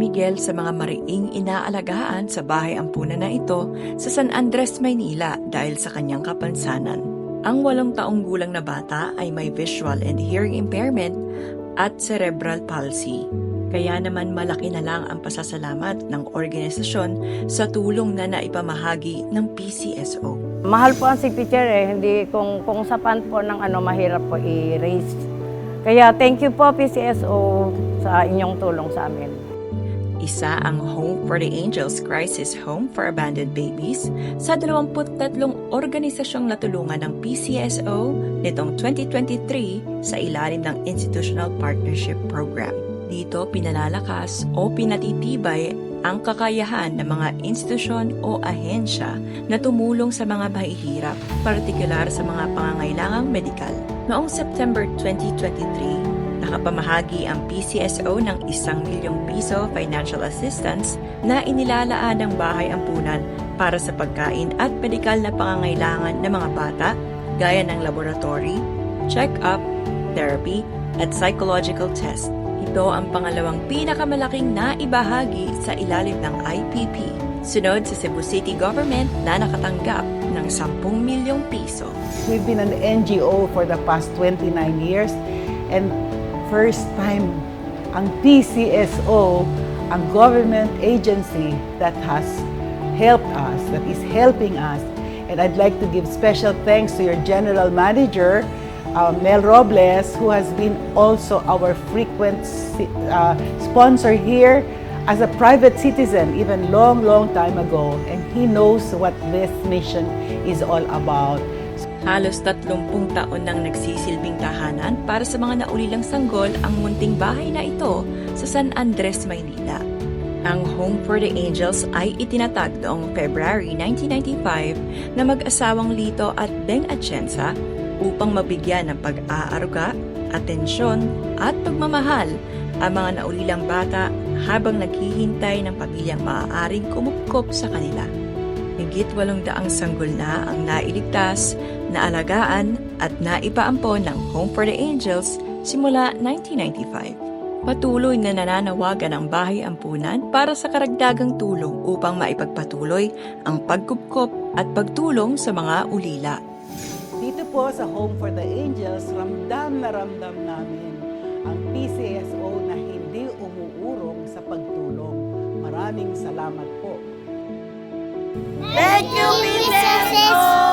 Miguel sa mga mariing inaalagaan sa bahay ampunan na ito sa San Andres, Maynila dahil sa kanyang kapansanan. Ang 8 taong gulang na bata ay may visual and hearing impairment at cerebral palsy. Kaya naman malaki na lang ang pasasalamat ng organisasyon sa tulong na naipamahagi ng PCSO. Mahal po ang signature hindi kung sapan po ng mahirap po i-raise. Kaya thank you po PCSO sa inyong tulong sa amin. Isa ang Home for the Angels Crisis Home for Abandoned Babies sa 23 organisasyong natulungan ng PCSO nitong 2023 sa ilalim ng Institutional Partnership Program. Dito pinalalakas o pinatitibay ang kakayahan ng mga institusyon o ahensya na tumulong sa mga mahihirap, partikular sa mga pangangailangang medikal. Noong September 2023, nakapamahagi ang PCSO ng 1 milyong piso financial assistance na inilalaan ng bahay ampunan para sa pagkain at medikal na pangangailangan ng mga bata gaya ng laboratory, check-up, therapy, at psychological test. Ito ang pangalawang pinakamalaking naibahagi sa ilalim ng IPP, sunod sa Cebu City Government na nakatanggap ng 10 milyong piso. We've been an NGO for the past 29 years and first time ang PCSO, ang government agency that has helped us, that is helping us. And I'd like to give special thanks to your General Manager, Mel Robles, who has been also our frequent sponsor here as a private citizen even long time ago, and he knows what this mission is all about. Halos 30 taon nang nagsisilbing tahanan para sa mga naulilang sanggol ang munting bahay na ito sa San Andres, Maynila. Ang Home for the Angels ay itinatag noong February 1995 na mag-asawang Lito at Beng Atienza upang mabigyan ng pag-aaruga, atensyon at pagmamahal ang mga naulilang bata habang naghihintay ng pamilyang maaaring kumupkop sa kanila. Higit 800 sanggol na ang nailigtas, naalagaan at naipaampon ng Home for the Angels simula 1995. Patuloy na nananawagan ang bahay ampunan para sa karagdagang tulong upang maipagpatuloy ang pagkupkop at pagtulong sa mga ulila. Dito po sa Home for the Angels, ramdam na ramdam namin ang PCSO na hindi umuurong sa pagtulong. Maraming salamat po. Thank you, PCSO!